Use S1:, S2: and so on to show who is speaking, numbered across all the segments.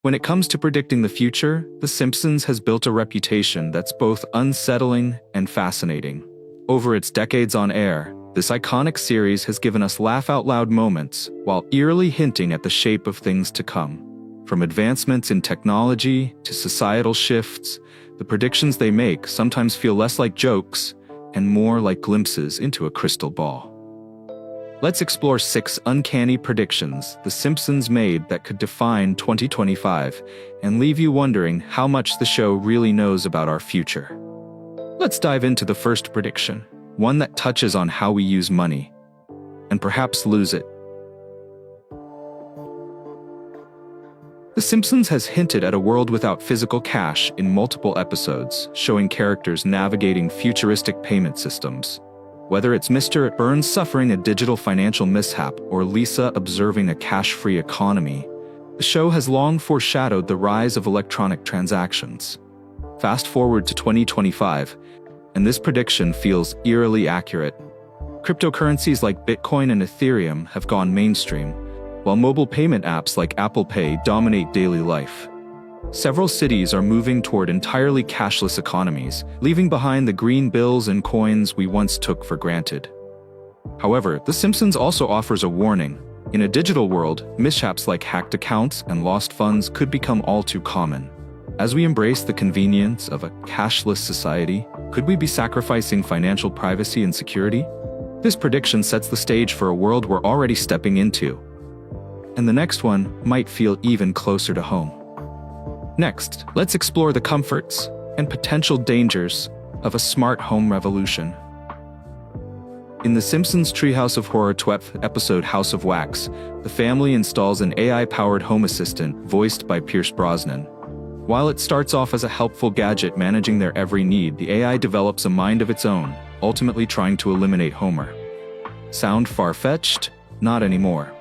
S1: When it comes to predicting the future, The Simpsons has built a reputation that's both unsettling and fascinating. Over its decades on air, this iconic series has given us laugh-out-loud moments while eerily hinting at the shape of things to come. From advancements in technology to societal shifts, the predictions they make sometimes feel less like jokes and more like glimpses into a crystal ball. Let's explore 6 uncanny predictions The Simpsons made that could define 2025 and leave you wondering how much the show really knows about our future. Let's dive into the first prediction, one that touches on how we use money and perhaps lose it. The Simpsons has hinted at a world without physical cash in multiple episodes, showing characters navigating futuristic payment systems. Whether it's Mr. Burns suffering a digital financial mishap or Lisa observing a cash-free economy, the show has long foreshadowed the rise of electronic transactions. Fast forward to 2025, and this prediction feels eerily accurate. Cryptocurrencies like Bitcoin and Ethereum have gone mainstream, while mobile payment apps like Apple Pay dominate daily life. Several cities are moving toward entirely cashless economies, leaving behind the green bills and coins we once took for granted. However, The Simpsons also offers a warning. In a digital world, mishaps like hacked accounts and lost funds could become all too common. As we embrace the convenience of a cashless society, could we be sacrificing financial privacy and security? This prediction sets the stage for a world we're already stepping into. And the next one might feel even closer to home. Next, let's explore the comforts and potential dangers of a smart home revolution. In The Simpsons' Treehouse of Horror 12th episode House of Wax, the family installs an AI-powered home assistant voiced by Pierce Brosnan. While it starts off as a helpful gadget managing their every need, the AI develops a mind of its own, ultimately trying to eliminate Homer. Sound far-fetched? Not anymore.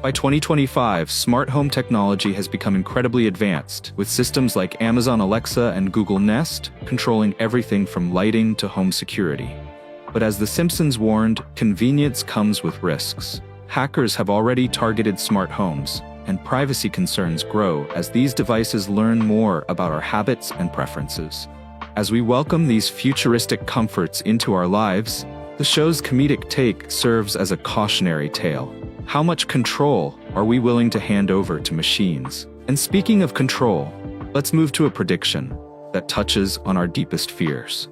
S1: By 2025, smart home technology has become incredibly advanced, with systems like Amazon Alexa and Google Nest controlling everything from lighting to home security. But as The Simpsons warned, convenience comes with risks. Hackers have already targeted smart homes, and privacy concerns grow as these devices learn more about our habits and preferences. As we welcome these futuristic comforts into our lives, the show's comedic take serves as a cautionary tale. How much control are we willing to hand over to machines? And speaking of control, let's move to a prediction that touches on our deepest fears.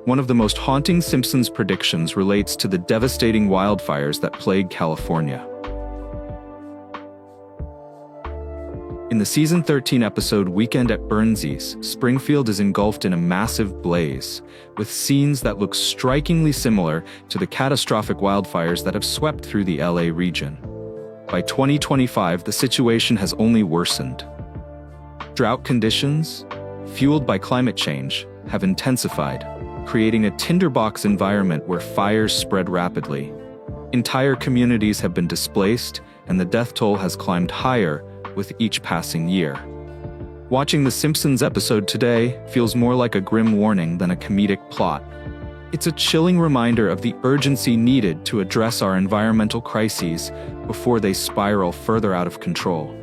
S1: One of the most haunting Simpsons predictions relates to the devastating wildfires that plague California. In the season 13 episode Weekend at Burnsies, Springfield is engulfed in a massive blaze, with scenes that look strikingly similar to the catastrophic wildfires that have swept through the LA region. By 2025, the situation has only worsened. Drought conditions, fueled by climate change, have intensified, creating a tinderbox environment where fires spread rapidly. Entire communities have been displaced, and the death toll has climbed higher with each passing year. Watching The Simpsons episode today feels more like a grim warning than a comedic plot. It's a chilling reminder of the urgency needed to address our environmental crises before they spiral further out of control.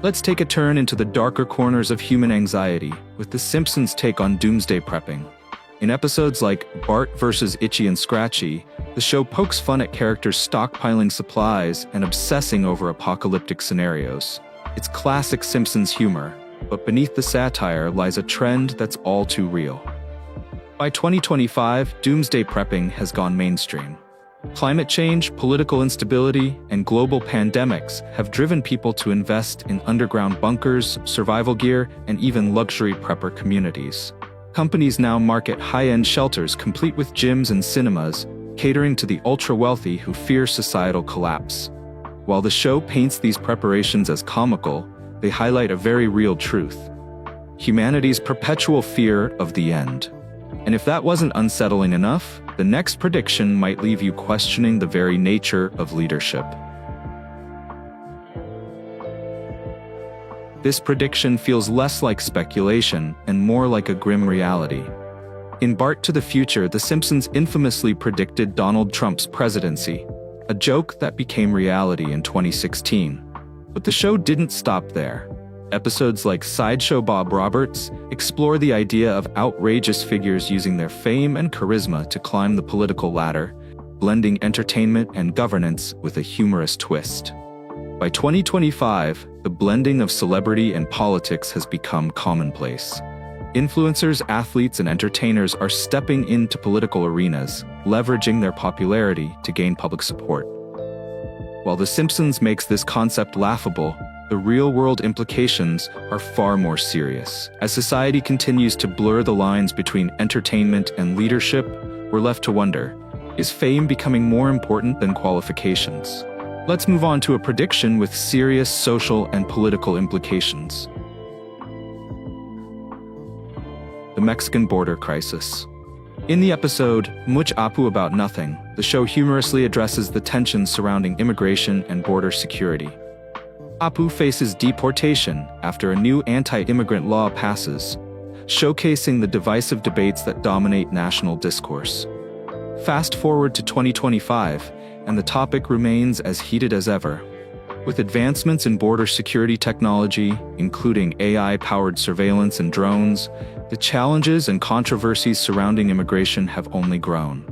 S1: Let's take a turn into the darker corners of human anxiety with The Simpsons' take on doomsday prepping. In episodes like Bart vs. Itchy and Scratchy, the show pokes fun at characters stockpiling supplies and obsessing over apocalyptic scenarios. It's classic Simpsons humor, but beneath the satire lies a trend that's all too real. By 2025, doomsday prepping has gone mainstream. Climate change, political instability, and global pandemics have driven people to invest in underground bunkers, survival gear, and even luxury prepper communities. Companies now market high-end shelters complete with gyms and cinemas, catering to the ultra-wealthy who fear societal collapse. While the show paints these preparations as comical, they highlight a very real truth: humanity's perpetual fear of the end. And if that wasn't unsettling enough, the next prediction might leave you questioning the very nature of leadership. This prediction feels less like speculation and more like a grim reality. In Bart to the Future, The Simpsons infamously predicted Donald Trump's presidency, a joke that became reality in 2016. But the show didn't stop there. Episodes like Sideshow Bob Roberts explore the idea of outrageous figures using their fame and charisma to climb the political ladder, blending entertainment and governance with a humorous twist. By 2025, the blending of celebrity and politics has become commonplace. Influencers, athletes, and entertainers are stepping into political arenas, leveraging their popularity to gain public support. While The Simpsons makes this concept laughable, the real-world implications are far more serious. As society continues to blur the lines between entertainment and leadership, we're left to wonder, is fame becoming more important than qualifications? Let's move on to a prediction with serious social and political implications. The Mexican border crisis. In the episode, Much Apu About Nothing, the show humorously addresses the tensions surrounding immigration and border security. Apu faces deportation after a new anti-immigrant law passes, showcasing the divisive debates that dominate national discourse. Fast forward to 2025, and the topic remains as heated as ever. With advancements in border security technology, including AI-powered surveillance and drones, the challenges and controversies surrounding immigration have only grown.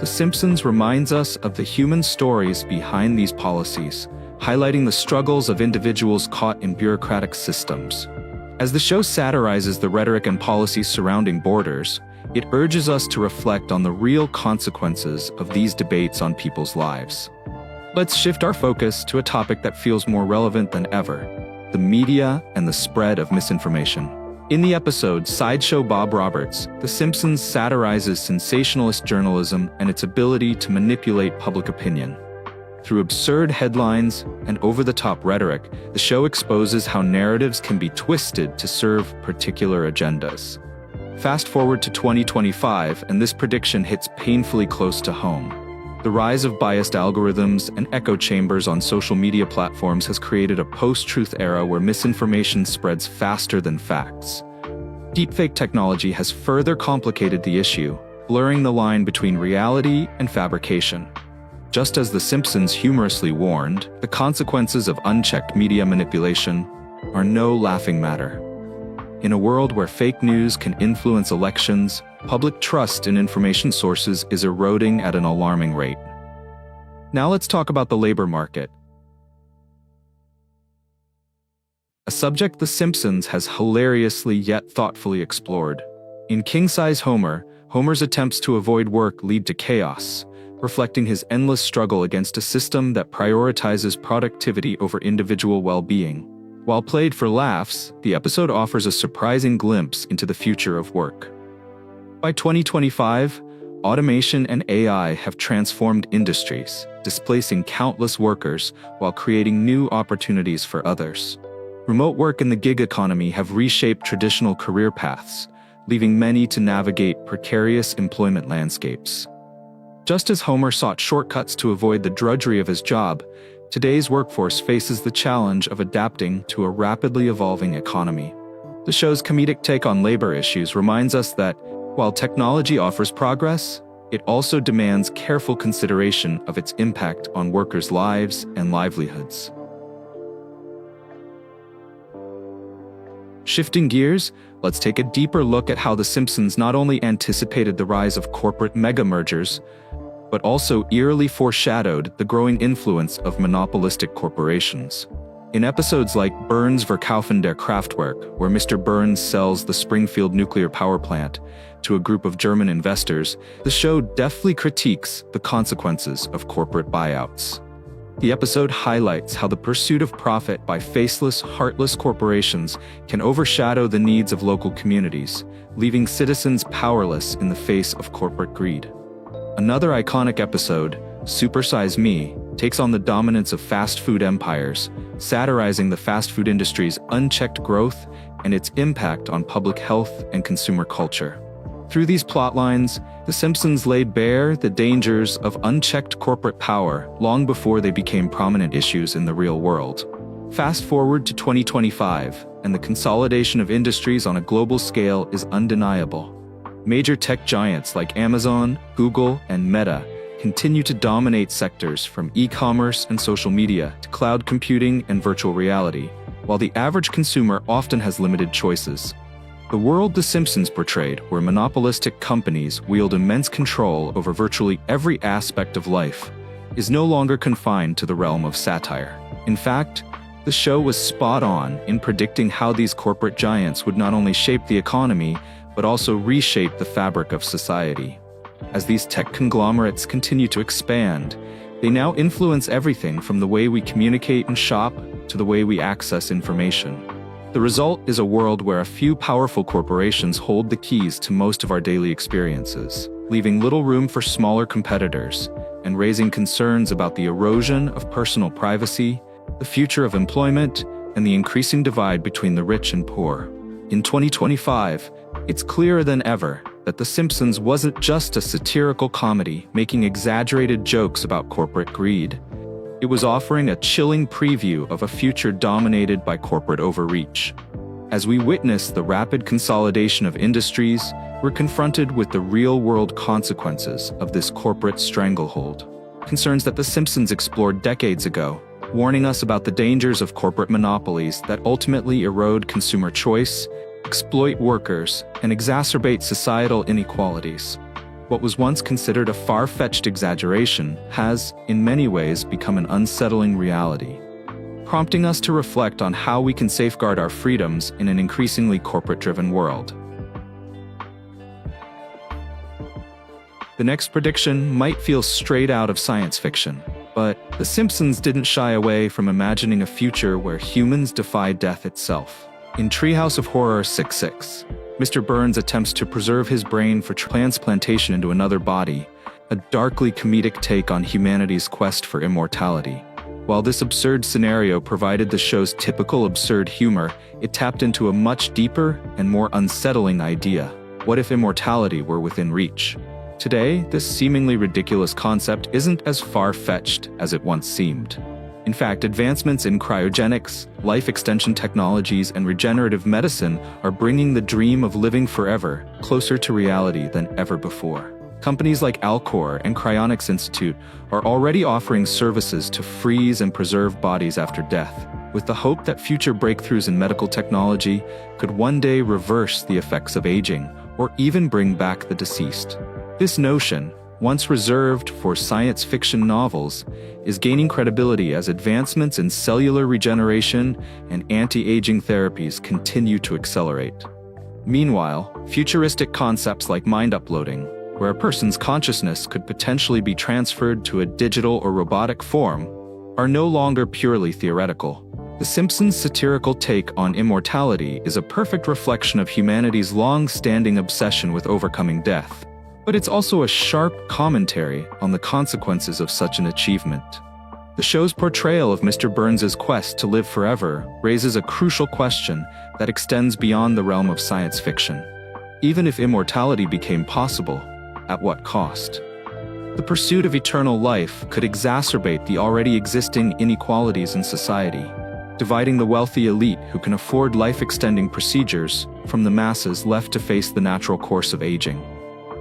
S1: The Simpsons reminds us of the human stories behind these policies, highlighting the struggles of individuals caught in bureaucratic systems. As the show satirizes the rhetoric and policies surrounding borders, it urges us to reflect on the real consequences of these debates on people's lives. Let's shift our focus to a topic that feels more relevant than ever: the media and the spread of misinformation. In the episode Sideshow Bob Roberts, The Simpsons satirizes sensationalist journalism and its ability to manipulate public opinion. Through absurd headlines and over-the-top rhetoric, the show exposes how narratives can be twisted to serve particular agendas. Fast forward to 2025, and this prediction hits painfully close to home. The rise of biased algorithms and echo chambers on social media platforms has created a post-truth era where misinformation spreads faster than facts. Deepfake technology has further complicated the issue, blurring the line between reality and fabrication. Just as The Simpsons humorously warned, the consequences of unchecked media manipulation are no laughing matter. In a world where fake news can influence elections, public trust in information sources is eroding at an alarming rate. Now let's talk about the labor market. A subject The Simpsons has hilariously yet thoughtfully explored. In King Size Homer, Homer's attempts to avoid work lead to chaos, reflecting his endless struggle against a system that prioritizes productivity over individual well-being. While played for laughs, the episode offers a surprising glimpse into the future of work. By 2025, automation and AI have transformed industries, displacing countless workers while creating new opportunities for others. Remote work and the gig economy have reshaped traditional career paths, leaving many to navigate precarious employment landscapes. Just as Homer sought shortcuts to avoid the drudgery of his job, today's workforce faces the challenge of adapting to a rapidly evolving economy. The show's comedic take on labor issues reminds us that, while technology offers progress, it also demands careful consideration of its impact on workers' lives and livelihoods. Shifting gears, let's take a deeper look at how The Simpsons not only anticipated the rise of corporate mega-mergers, but also eerily foreshadowed the growing influence of monopolistic corporations. In episodes like Burns Verkaufen der Kraftwerk, where Mr. Burns sells the Springfield nuclear power plant to a group of German investors, the show deftly critiques the consequences of corporate buyouts. The episode highlights how the pursuit of profit by faceless, heartless corporations can overshadow the needs of local communities, leaving citizens powerless in the face of corporate greed. Another iconic episode, Super Size Me, takes on the dominance of fast food empires, satirizing the fast food industry's unchecked growth and its impact on public health and consumer culture. Through these plotlines, The Simpsons laid bare the dangers of unchecked corporate power long before they became prominent issues in the real world. Fast forward to 2025, and the consolidation of industries on a global scale is undeniable. Major tech giants like Amazon, Google, and Meta continue to dominate sectors from e-commerce and social media to cloud computing and virtual reality, while the average consumer often has limited choices. The world The Simpsons portrayed, where monopolistic companies wield immense control over virtually every aspect of life, is no longer confined to the realm of satire. In fact, the show was spot on in predicting how these corporate giants would not only shape the economy, but also reshape the fabric of society. As these tech conglomerates continue to expand, they now influence everything from the way we communicate and shop to the way we access information. The result is a world where a few powerful corporations hold the keys to most of our daily experiences, leaving little room for smaller competitors and raising concerns about the erosion of personal privacy, the future of employment, and the increasing divide between the rich and poor. In 2025, it's clearer than ever that The Simpsons wasn't just a satirical comedy making exaggerated jokes about corporate greed. It was offering a chilling preview of a future dominated by corporate overreach. As we witness the rapid consolidation of industries, we're confronted with the real-world consequences of this corporate stranglehold. Concerns that The Simpsons explored decades ago, warning us about the dangers of corporate monopolies that ultimately erode consumer choice, exploit workers, and exacerbate societal inequalities. What was once considered a far-fetched exaggeration has, in many ways, become an unsettling reality, prompting us to reflect on how we can safeguard our freedoms in an increasingly corporate-driven world. The next prediction might feel straight out of science fiction, but The Simpsons didn't shy away from imagining a future where humans defy death itself. In Treehouse of Horror 6-6, Mr. Burns attempts to preserve his brain for transplantation into another body, a darkly comedic take on humanity's quest for immortality. While this absurd scenario provided the show's typical absurd humor, it tapped into a much deeper and more unsettling idea. What if immortality were within reach? Today, this seemingly ridiculous concept isn't as far-fetched as it once seemed. In fact, advancements in cryogenics, life extension technologies, and regenerative medicine are bringing the dream of living forever closer to reality than ever before. Companies like Alcor and Cryonics Institute are already offering services to freeze and preserve bodies after death, with the hope that future breakthroughs in medical technology could one day reverse the effects of aging or even bring back the deceased. This notion, once reserved for science fiction novels, is gaining credibility as advancements in cellular regeneration and anti-aging therapies continue to accelerate. Meanwhile, futuristic concepts like mind uploading, where a person's consciousness could potentially be transferred to a digital or robotic form, are no longer purely theoretical. The Simpsons' satirical take on immortality is a perfect reflection of humanity's long-standing obsession with overcoming death. But it's also a sharp commentary on the consequences of such an achievement. The show's portrayal of Mr. Burns' quest to live forever raises a crucial question that extends beyond the realm of science fiction. Even if immortality became possible, at what cost? The pursuit of eternal life could exacerbate the already existing inequalities in society, dividing the wealthy elite who can afford life-extending procedures from the masses left to face the natural course of aging.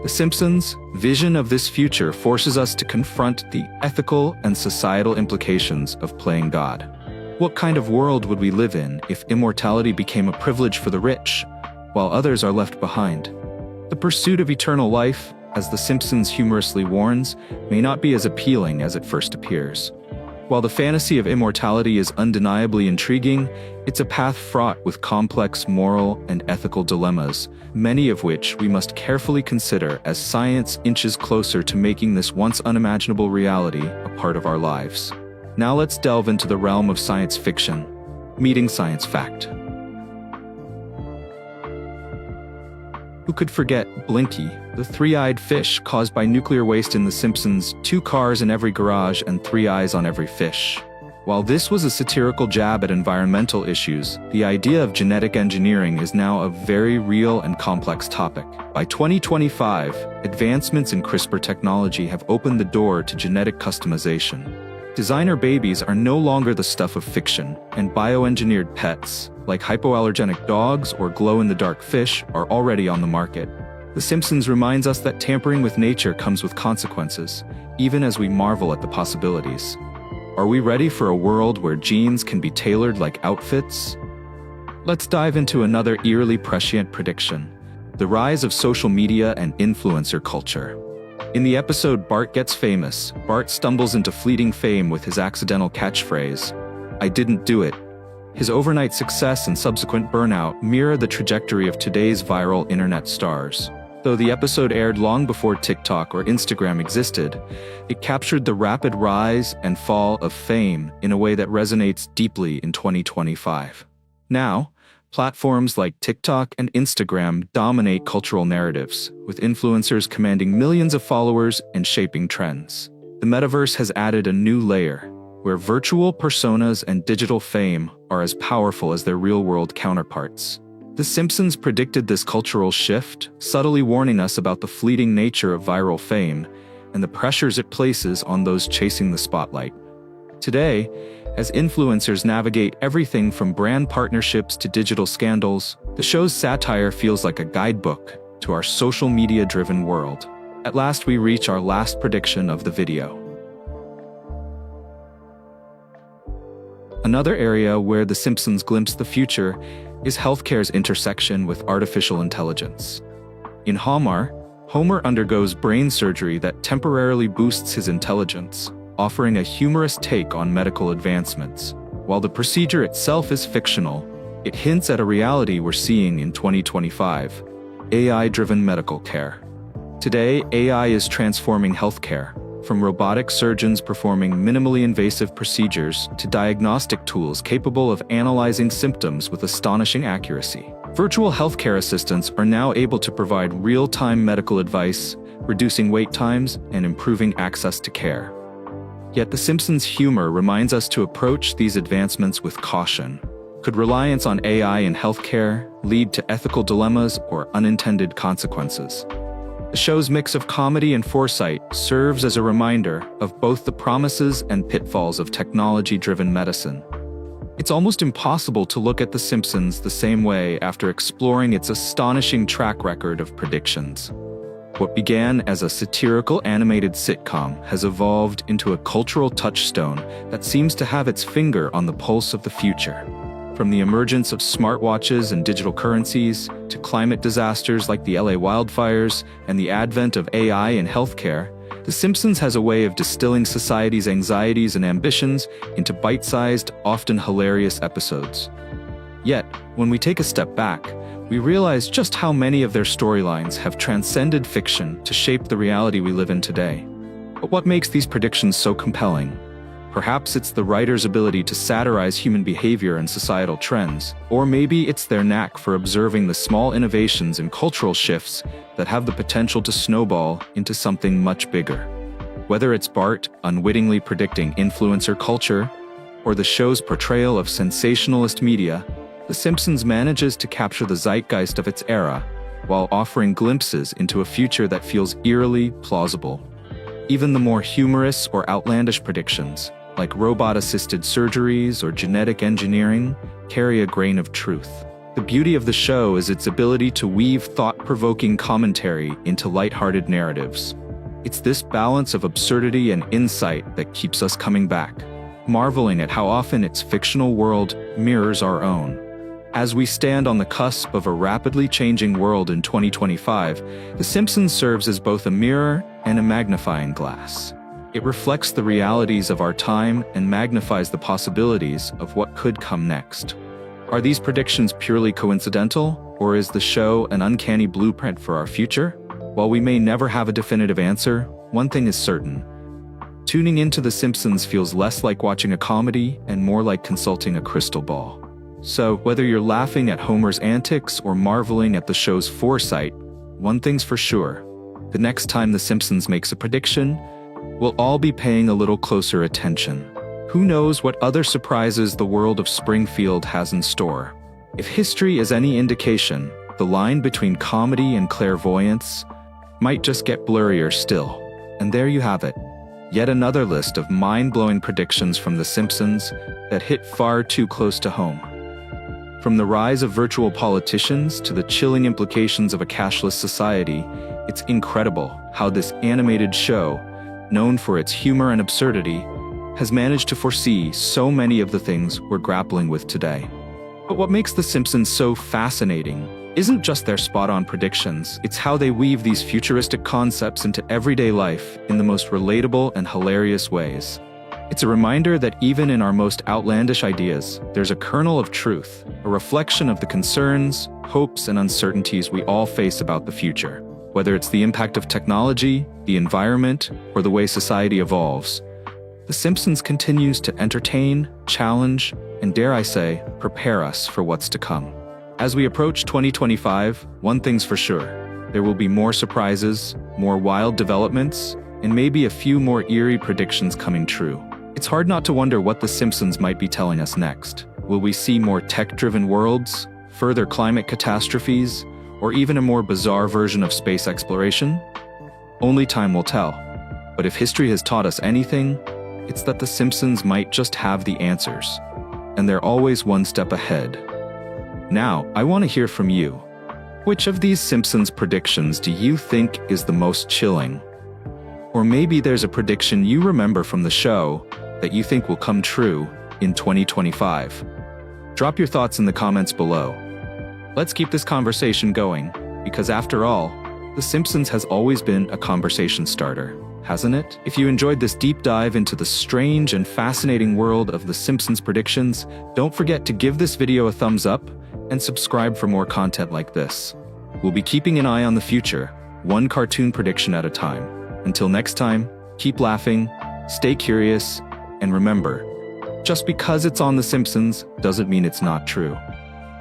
S1: The Simpsons' vision of this future forces us to confront the ethical and societal implications of playing God. What kind of world would we live in if immortality became a privilege for the rich, while others are left behind? The pursuit of eternal life, as The Simpsons humorously warns, may not be as appealing as it first appears. While the fantasy of immortality is undeniably intriguing, it's a path fraught with complex moral and ethical dilemmas, many of which we must carefully consider as science inches closer to making this once unimaginable reality a part of our lives. Now let's delve into the realm of science fiction. Meeting science fact. Who could forget Blinky, the three-eyed fish caused by nuclear waste in The Simpsons' 2 cars in every garage and 3 eyes on every fish? While this was a satirical jab at environmental issues, the idea of genetic engineering is now a very real and complex topic. By 2025, advancements in CRISPR technology have opened the door to genetic customization. Designer babies are no longer the stuff of fiction, and bioengineered pets, like hypoallergenic dogs or glow-in-the-dark fish, are already on the market. The Simpsons reminds us that tampering with nature comes with consequences, even as we marvel at the possibilities. Are we ready for a world where genes can be tailored like outfits? Let's dive into another eerily prescient prediction: the rise of social media and influencer culture. In the episode Bart Gets Famous, Bart stumbles into fleeting fame with his accidental catchphrase, "I didn't do it." His overnight success and subsequent burnout mirror the trajectory of today's viral internet stars. Though the episode aired long before TikTok or Instagram existed, it captured the rapid rise and fall of fame in a way that resonates deeply in 2025. Now, platforms like TikTok and Instagram dominate cultural narratives, with influencers commanding millions of followers and shaping trends. The metaverse has added a new layer, where virtual personas and digital fame are as powerful as their real-world counterparts. The Simpsons predicted this cultural shift, subtly warning us about the fleeting nature of viral fame and the pressures it places on those chasing the spotlight. Today, as influencers navigate everything from brand partnerships to digital scandals, the show's satire feels like a guidebook to our social media-driven world. At last, we reach our last prediction of the video. Another area where The Simpsons glimpse the future is healthcare's intersection with artificial intelligence. In Homer undergoes brain surgery that temporarily boosts his intelligence, offering a humorous take on medical advancements. While the procedure itself is fictional, it hints at a reality we're seeing in 2025: AI-driven medical care. Today, AI is transforming healthcare, from robotic surgeons performing minimally invasive procedures to diagnostic tools capable of analyzing symptoms with astonishing accuracy. Virtual healthcare assistants are now able to provide real-time medical advice, reducing wait times and improving access to care. Yet The Simpsons' humor reminds us to approach these advancements with caution. Could reliance on AI in healthcare lead to ethical dilemmas or unintended consequences? The show's mix of comedy and foresight serves as a reminder of both the promises and pitfalls of technology-driven medicine. It's almost impossible to look at The Simpsons the same way after exploring its astonishing track record of predictions. What began as a satirical animated sitcom has evolved into a cultural touchstone that seems to have its finger on the pulse of the future. From the emergence of smartwatches and digital currencies, to climate disasters like the LA wildfires and the advent of AI in healthcare, The Simpsons has a way of distilling society's anxieties and ambitions into bite-sized, often hilarious episodes. Yet, when we take a step back, we realize just how many of their storylines have transcended fiction to shape the reality we live in today. But what makes these predictions so compelling? Perhaps it's the writer's ability to satirize human behavior and societal trends, or maybe it's their knack for observing the small innovations and cultural shifts that have the potential to snowball into something much bigger. Whether it's Bart unwittingly predicting influencer culture, or the show's portrayal of sensationalist media, The Simpsons manages to capture the zeitgeist of its era, while offering glimpses into a future that feels eerily plausible. Even the more humorous or outlandish predictions, like robot-assisted surgeries or genetic engineering, carry a grain of truth. The beauty of the show is its ability to weave thought-provoking commentary into lighthearted narratives. It's this balance of absurdity and insight that keeps us coming back, marveling at how often its fictional world mirrors our own. As we stand on the cusp of a rapidly changing world in 2025, The Simpsons serves as both a mirror and a magnifying glass. It reflects the realities of our time and magnifies the possibilities of what could come next. Are these predictions purely coincidental, or is the show an uncanny blueprint for our future? While we may never have a definitive answer, one thing is certain. Tuning into The Simpsons feels less like watching a comedy and more like consulting a crystal ball. So, whether you're laughing at Homer's antics or marveling at the show's foresight, one thing's for sure: the next time The Simpsons makes a prediction, we'll all be paying a little closer attention. Who knows what other surprises the world of Springfield has in store? If history is any indication, the line between comedy and clairvoyance might just get blurrier still. And there you have it. Yet another list of mind-blowing predictions from The Simpsons that hit far too close to home. From the rise of virtual politicians to the chilling implications of a cashless society, it's incredible how this animated show known for its humor and absurdity, has managed to foresee so many of the things we're grappling with today. But what makes The Simpsons so fascinating isn't just their spot-on predictions, it's how they weave these futuristic concepts into everyday life in the most relatable and hilarious ways. It's a reminder that even in our most outlandish ideas, there's a kernel of truth, a reflection of the concerns, hopes, and uncertainties we all face about the future. Whether it's the impact of technology, the environment, or the way society evolves, The Simpsons continues to entertain, challenge, and dare I say, prepare us for what's to come. As we approach 2025, one thing's for sure. There will be more surprises, more wild developments, and maybe a few more eerie predictions coming true. It's hard not to wonder what The Simpsons might be telling us next. Will we see more tech-driven worlds, further climate catastrophes, or even a more bizarre version of space exploration? Only time will tell. But if history has taught us anything, it's that The Simpsons might just have the answers, and they're always one step ahead. Now, I want to hear from you. Which of these Simpsons predictions do you think is the most chilling? Or maybe there's a prediction you remember from the show that you think will come true in 2025. Drop your thoughts in the comments below. Let's keep this conversation going, because after all, The Simpsons has always been a conversation starter, hasn't it? If you enjoyed this deep dive into the strange and fascinating world of The Simpsons predictions, don't forget to give this video a thumbs up and subscribe for more content like this. We'll be keeping an eye on the future, one cartoon prediction at a time. Until next time, keep laughing, stay curious, and remember, just because it's on The Simpsons doesn't mean it's not true.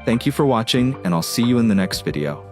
S1: Thank you for watching, and I'll see you in the next video.